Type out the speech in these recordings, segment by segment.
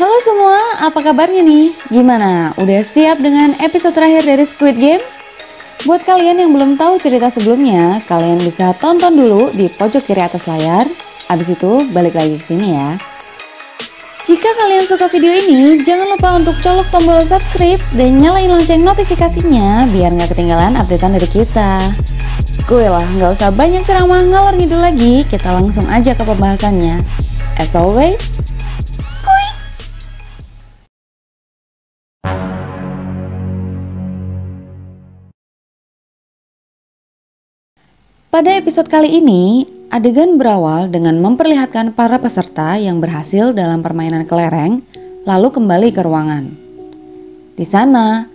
Halo semua, apa kabarnya nih? Gimana? Udah siap dengan episode terakhir dari Squid Game? Buat kalian yang belum tahu cerita sebelumnya, kalian bisa tonton dulu di pojok kiri atas layar. Abis itu balik lagi ke sini ya. Jika kalian suka video ini, jangan lupa untuk colok tombol subscribe dan nyalain lonceng notifikasinya biar nggak ketinggalan updatean dari kita. Gue lah, nggak usah banyak ceramah ngalor ngidul lagi, kita langsung aja ke pembahasannya. As always, pada episode kali ini, adegan berawal dengan memperlihatkan para peserta yang berhasil dalam permainan kelereng, lalu kembali ke ruangan. Di sana,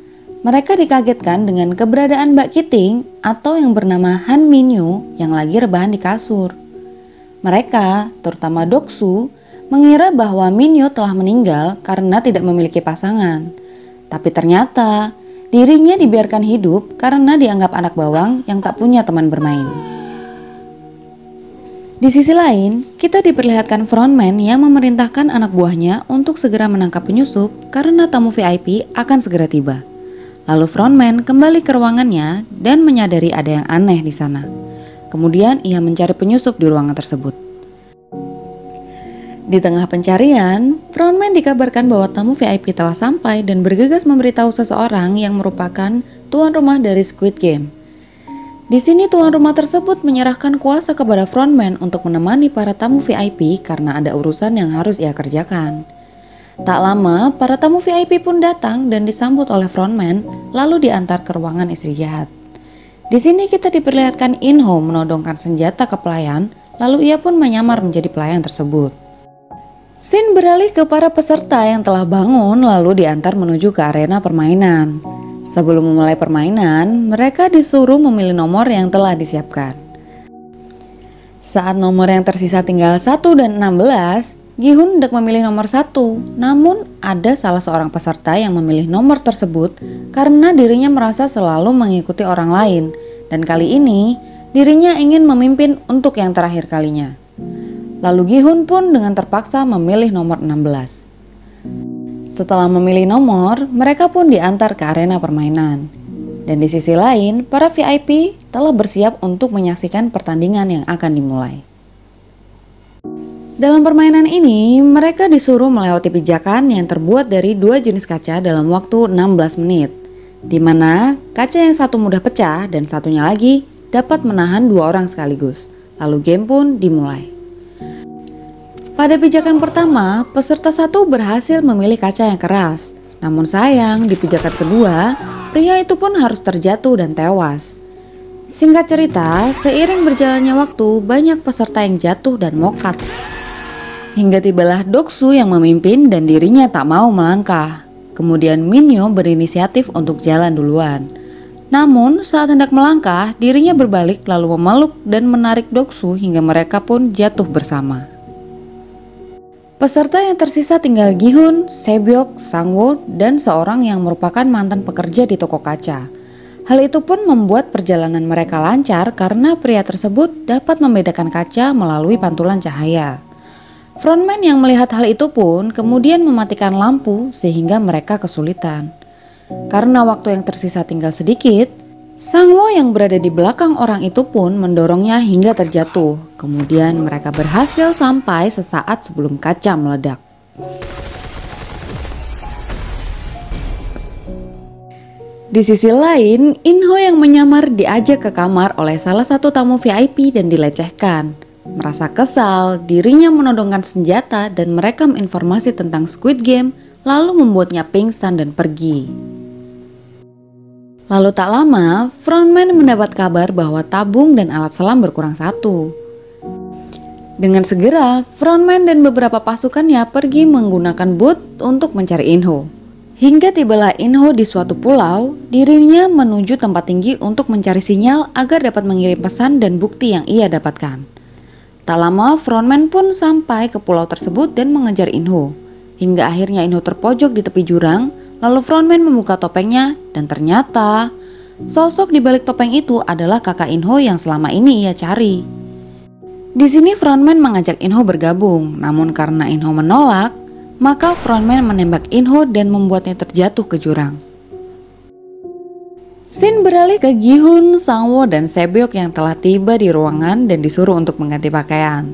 mereka dikagetkan dengan keberadaan Mbak Kiting atau yang bernama Han Minyu yang lagi rebahan di kasur. Mereka, terutama Doksu, mengira bahwa Minyu telah meninggal karena tidak memiliki pasangan. Tapi ternyata, dirinya dibiarkan hidup karena dianggap anak bawang yang tak punya teman bermain. Di sisi lain, kita diperlihatkan frontman yang memerintahkan anak buahnya untuk segera menangkap penyusup karena tamu VIP akan segera tiba. Lalu frontman kembali ke ruangannya dan menyadari ada yang aneh di sana. Kemudian ia mencari penyusup di ruangan tersebut. Di tengah pencarian, frontman dikabarkan bahwa tamu VIP telah sampai dan bergegas memberitahu seseorang yang merupakan tuan rumah dari Squid Game. Di sini tuan rumah tersebut menyerahkan kuasa kepada frontman untuk menemani para tamu VIP karena ada urusan yang harus ia kerjakan. Tak lama, para tamu VIP pun datang dan disambut oleh frontman lalu diantar ke ruangan istri jahat. Di sini kita diperlihatkan In-ho menodongkan senjata ke pelayan, lalu ia pun menyamar menjadi pelayan tersebut. Scene beralih ke para peserta yang telah bangun lalu diantar menuju ke arena permainan. Sebelum memulai permainan, mereka disuruh memilih nomor yang telah disiapkan. Saat nomor yang tersisa tinggal 1 dan 16, Gi-hun hendak memilih nomor 1. Namun ada salah seorang peserta yang memilih nomor tersebut karena dirinya merasa selalu mengikuti orang lain. Dan kali ini, dirinya ingin memimpin untuk yang terakhir kalinya. Lalu Gi-hun pun dengan terpaksa memilih nomor 16. Setelah memilih nomor, mereka pun diantar ke arena permainan. Dan di sisi lain, para VIP telah bersiap untuk menyaksikan pertandingan yang akan dimulai. Dalam permainan ini, mereka disuruh melewati pijakan yang terbuat dari 2 jenis kaca dalam waktu 16 menit. Di mana kaca yang satu mudah pecah dan satunya lagi dapat menahan 2 orang sekaligus. Lalu game pun dimulai. Pada pijakan pertama, peserta 1 berhasil memilih kaca yang keras. Namun sayang, di pijakan kedua, pria itu pun harus terjatuh dan tewas. Singkat cerita, seiring berjalannya waktu, banyak peserta yang jatuh dan mokat. Hingga tibalah Doksu yang memimpin dan dirinya tak mau melangkah. Kemudian Minyo berinisiatif untuk jalan duluan. Namun saat hendak melangkah, dirinya berbalik lalu memeluk dan menarik Doksu hingga mereka pun jatuh bersama. Peserta yang tersisa tinggal Gi-hun, Sebyok, Sang-woo, dan seorang yang merupakan mantan pekerja di toko kaca. Hal itu pun membuat perjalanan mereka lancar karena pria tersebut dapat membedakan kaca melalui pantulan cahaya. Frontman yang melihat hal itu pun kemudian mematikan lampu sehingga mereka kesulitan. Karena waktu yang tersisa tinggal sedikit, Sang-woo yang berada di belakang orang itu pun mendorongnya hingga terjatuh. Kemudian mereka berhasil sampai sesaat sebelum kaca meledak. Di sisi lain, In-ho yang menyamar diajak ke kamar oleh salah satu tamu VIP dan dilecehkan. Merasa kesal, dirinya menodongkan senjata dan merekam informasi tentang Squid Game lalu membuatnya pingsan dan pergi. Lalu tak lama, frontman mendapat kabar bahwa tabung dan alat selam berkurang 1. Dengan segera, frontman dan beberapa pasukannya pergi menggunakan boot untuk mencari In-ho. Hingga tibalah In-ho di suatu pulau, dirinya menuju tempat tinggi untuk mencari sinyal agar dapat mengirim pesan dan bukti yang ia dapatkan. Tak lama, frontman pun sampai ke pulau tersebut dan mengejar In-ho. Hingga akhirnya In-ho terpojok di tepi jurang. Lalu frontman membuka topengnya dan ternyata sosok di balik topeng itu adalah kakak In-ho yang selama ini ia cari. Di sini frontman mengajak In-ho bergabung, namun karena In-ho menolak, Maka frontman menembak Inho dan membuatnya terjatuh ke jurang. Scene beralih ke Gi-hun, Sang-woo, dan Sae-byeok yang telah tiba di ruangan dan disuruh untuk mengganti pakaian.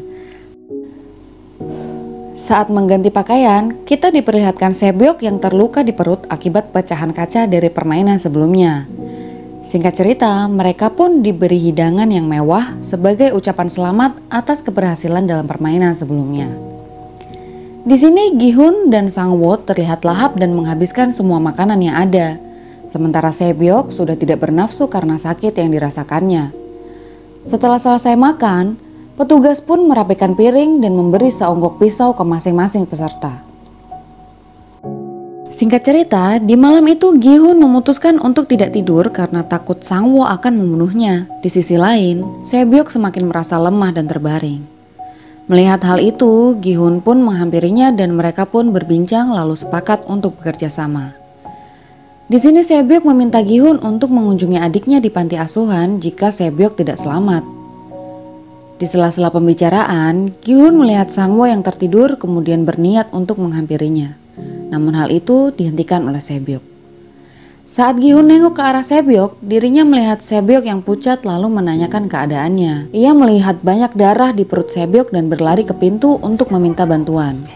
Saat mengganti pakaian, kita diperlihatkan Sae-byeok yang terluka di perut akibat pecahan kaca dari permainan sebelumnya. Singkat cerita, mereka pun diberi hidangan yang mewah sebagai ucapan selamat atas keberhasilan dalam permainan sebelumnya. Di sini Gi-hun dan Sang-woo terlihat lahap dan menghabiskan semua makanan yang ada. Sementara Sae-byeok sudah tidak bernafsu karena sakit yang dirasakannya. Setelah selesai makan, petugas pun merapikan piring dan memberi seonggok pisau ke masing-masing peserta. Singkat cerita, di malam itu Gi-hun memutuskan untuk tidak tidur karena takut Sang-woo akan membunuhnya. Di sisi lain, Sae-byeok semakin merasa lemah dan terbaring. Melihat hal itu, Gi-hun pun menghampirinya dan mereka pun berbincang lalu sepakat untuk bekerja sama. Di sini Sae-byeok meminta Gi-hun untuk mengunjungi adiknya di panti asuhan jika Sae-byeok tidak selamat. Di sela-sela pembicaraan, Gi-hun melihat Sang-woo yang tertidur kemudian berniat untuk menghampirinya. Namun hal itu dihentikan oleh Sae-byeok. Saat Gi-hun nengok ke arah Sae-byeok, dirinya melihat Sae-byeok yang pucat lalu menanyakan keadaannya. Ia melihat banyak darah di perut Sae-byeok dan berlari ke pintu untuk meminta bantuan.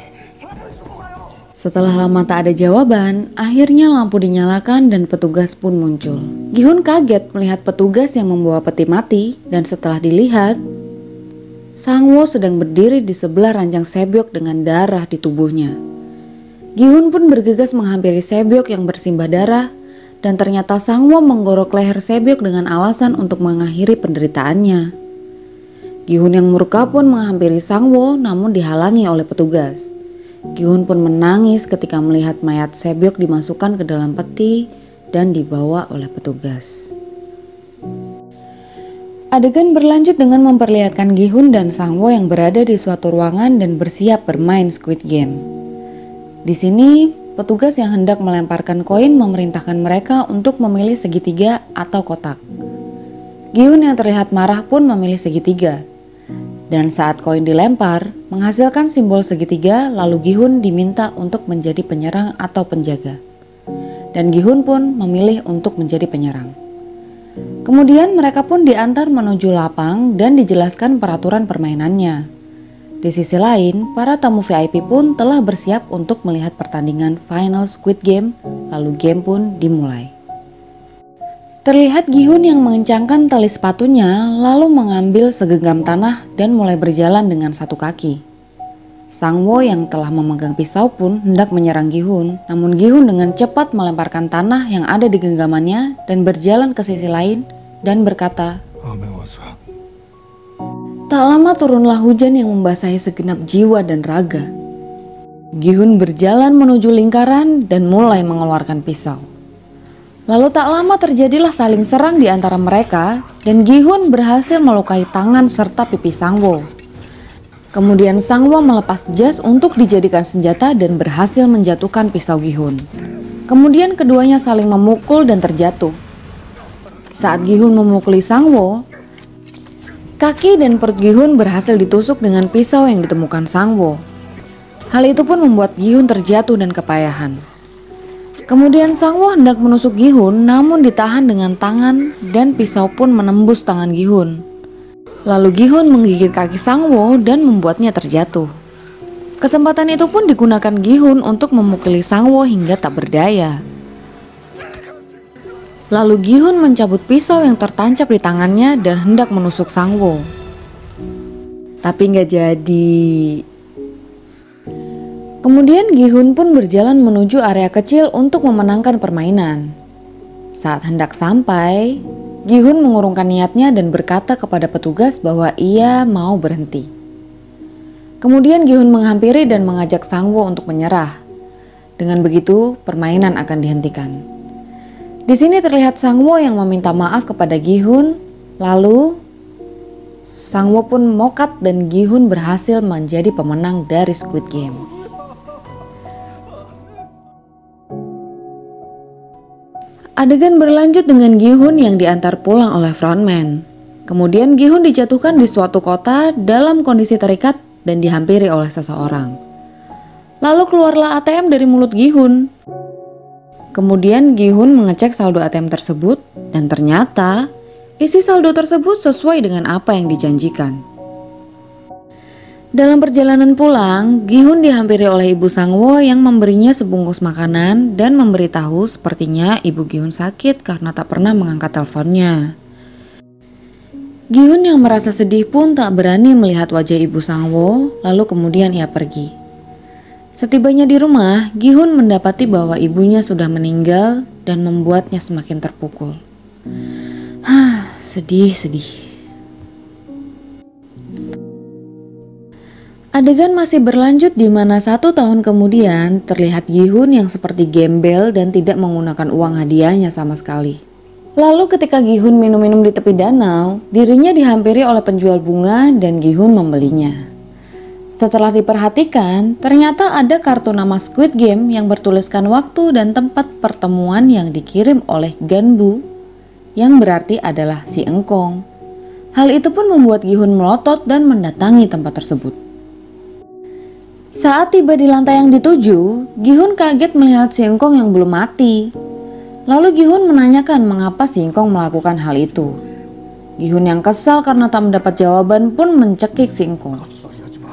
Setelah lama tak ada jawaban, akhirnya lampu dinyalakan dan petugas pun muncul. Gi-hun kaget melihat petugas yang membawa peti mati dan setelah dilihat, Sang-woo sedang berdiri di sebelah ranjang Sae-byeok dengan darah di tubuhnya. Gi-hun pun bergegas menghampiri Sae-byeok yang bersimbah darah dan ternyata Sang-woo menggorok leher Sae-byeok dengan alasan untuk mengakhiri penderitaannya. Gi-hun yang murka pun menghampiri Sang-woo namun dihalangi oleh petugas. Gi-hun pun menangis ketika melihat mayat Sae-byeok dimasukkan ke dalam peti dan dibawa oleh petugas. Adegan berlanjut dengan memperlihatkan Gi-hun dan Sang-woo yang berada di suatu ruangan dan bersiap bermain Squid Game. Di sini, petugas yang hendak melemparkan koin memerintahkan mereka untuk memilih segitiga atau kotak. Gi-hun yang terlihat marah pun memilih segitiga. Dan saat koin dilempar, menghasilkan simbol segitiga, lalu Gi-hun diminta untuk menjadi penyerang atau penjaga. Dan Gi-hun pun memilih untuk menjadi penyerang. Kemudian mereka pun diantar menuju lapang dan dijelaskan peraturan permainannya. Di sisi lain, para tamu VIP pun telah bersiap untuk melihat pertandingan final Squid Game, lalu game pun dimulai. Terlihat Gi-hun yang mengencangkan tali sepatunya lalu mengambil segenggam tanah dan mulai berjalan dengan satu kaki. Sang-woo yang telah memegang pisau pun hendak menyerang Gi-hun, namun Gi-hun dengan cepat melemparkan tanah yang ada di genggamannya dan berjalan ke sisi lain dan berkata, "Tak lama turunlah hujan yang membasahi segenap jiwa dan raga." Gi-hun berjalan menuju lingkaran dan mulai mengeluarkan pisau. Lalu tak lama terjadilah saling serang di antara mereka dan Gi-hun berhasil melukai tangan serta pipi Sang-woo. Kemudian Sang-woo melepas jas untuk dijadikan senjata dan berhasil menjatuhkan pisau Gi-hun. Kemudian keduanya saling memukul dan terjatuh. Saat Gi-hun memukuli Sang-woo, kaki dan perut Gi-hun berhasil ditusuk dengan pisau yang ditemukan Sang-woo. Hal itu pun membuat Gi-hun terjatuh dan kepayahan. Kemudian Sang-woo hendak menusuk Gi-hun namun ditahan dengan tangan dan pisau pun menembus tangan Gi-hun. Lalu Gi-hun menggigit kaki Sang-woo dan membuatnya terjatuh. Kesempatan itu pun digunakan Gi-hun untuk memukuli Sang-woo hingga tak berdaya. Lalu Gi-hun mencabut pisau yang tertancap di tangannya dan hendak menusuk Sang-woo. Tapi nggak jadi. Kemudian Gi-hun pun berjalan menuju area kecil untuk memenangkan permainan. Saat hendak sampai, Gi-hun mengurungkan niatnya dan berkata kepada petugas bahwa ia mau berhenti. Kemudian Gi-hun menghampiri dan mengajak Sang-woo untuk menyerah. Dengan begitu, permainan akan dihentikan. Di sini terlihat Sang-woo yang meminta maaf kepada Gi-hun, lalu Sang-woo pun mokat dan Gi-hun berhasil menjadi pemenang dari Squid Game. Adegan berlanjut dengan Gi-hun yang diantar pulang oleh frontman. Kemudian Gi-hun dijatuhkan di suatu kota dalam kondisi terikat dan dihampiri oleh seseorang. Lalu keluarlah ATM dari mulut Gi-hun. Kemudian Gi-hun mengecek saldo ATM tersebut dan ternyata isi saldo tersebut sesuai dengan apa yang dijanjikan. Dalam perjalanan pulang, Gi-hun dihampiri oleh ibu Sang-woo yang memberinya sebungkus makanan dan memberitahu sepertinya ibu Gi-hun sakit karena tak pernah mengangkat teleponnya. Gi-hun yang merasa sedih pun tak berani melihat wajah ibu Sang-woo, lalu kemudian ia pergi. Setibanya di rumah, Gi-hun mendapati bahwa ibunya sudah meninggal dan membuatnya semakin terpukul. Sedih. Adegan masih berlanjut di mana 1 tahun kemudian terlihat Gi-hun yang seperti gembel dan tidak menggunakan uang hadiahnya sama sekali. Lalu ketika Gi-hun minum-minum di tepi danau, dirinya dihampiri oleh penjual bunga dan Gi-hun membelinya. Setelah diperhatikan, ternyata ada kartu nama Squid Game yang bertuliskan waktu dan tempat pertemuan yang dikirim oleh Ganbu, yang berarti adalah si engkong. Hal itu pun membuat Gi-hun melotot dan mendatangi tempat tersebut. Saat tiba di lantai yang dituju, Gi-hun kaget melihat si engkong yang belum mati. Lalu Gi-hun menanyakan mengapa si engkong melakukan hal itu. Gi-hun yang kesal karena tak mendapat jawaban pun mencekik si engkong.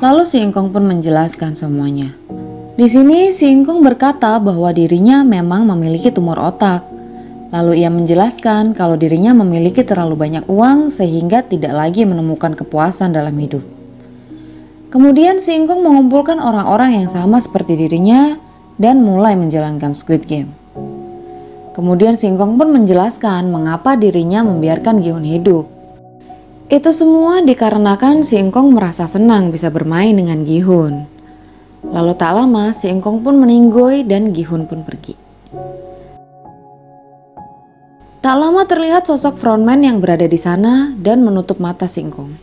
Lalu si engkong pun menjelaskan semuanya. Di sini si engkong berkata bahwa dirinya memang memiliki tumor otak. Lalu ia menjelaskan kalau dirinya memiliki terlalu banyak uang sehingga tidak lagi menemukan kepuasan dalam hidup. Kemudian si engkong mengumpulkan orang-orang yang sama seperti dirinya dan mulai menjalankan Squid Game. Kemudian si engkong pun menjelaskan mengapa dirinya membiarkan Gi-hun hidup. Itu semua dikarenakan si engkong merasa senang bisa bermain dengan Gi-hun. Lalu tak lama si engkong pun meninggoy dan Gi-hun pun pergi. Tak lama terlihat sosok frontman yang berada di sana dan menutup mata si engkong.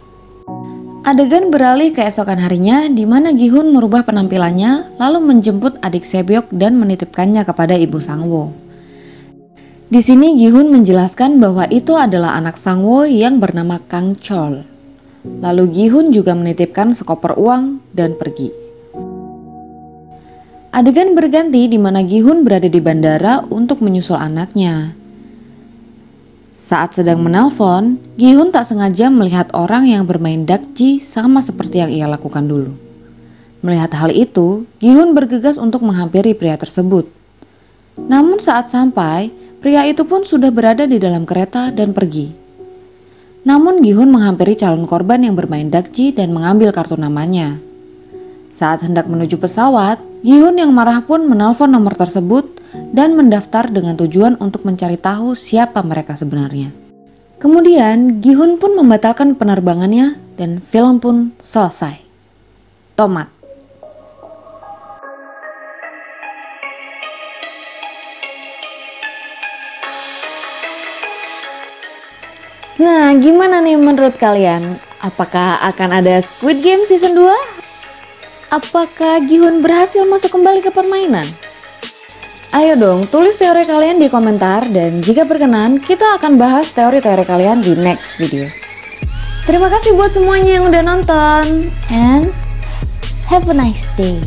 Adegan beralih keesokan harinya di mana Gi-hun merubah penampilannya lalu menjemput adik Sebyok dan menitipkannya kepada ibu Sang-woo. Di sini Gi-hun menjelaskan bahwa itu adalah anak Sang-woo yang bernama Kang Chol. Lalu Gi-hun juga menitipkan sekoper uang dan pergi. Adegan berganti di mana Gi-hun berada di bandara untuk menyusul anaknya. Saat sedang menelpon, Gi-hun tak sengaja melihat orang yang bermain dakji sama seperti yang ia lakukan dulu. Melihat hal itu, Gi-hun bergegas untuk menghampiri pria tersebut. Namun saat sampai, pria itu pun sudah berada di dalam kereta dan pergi. Namun Gi-hun menghampiri calon korban yang bermain dakji dan mengambil kartu namanya. Saat hendak menuju pesawat, Gi-hun yang marah pun menelpon nomor tersebut dan mendaftar dengan tujuan untuk mencari tahu siapa mereka sebenarnya. Kemudian Gi-hun pun membatalkan penerbangannya dan film pun selesai. Tomat. Nah, gimana nih menurut kalian? Apakah akan ada Squid Game season 2? Apakah Gi-hun berhasil masuk kembali ke permainan? Ayo dong, tulis teori kalian di komentar dan jika berkenan, kita akan bahas teori-teori kalian di next video. Terima kasih buat semuanya yang udah nonton and have a nice day.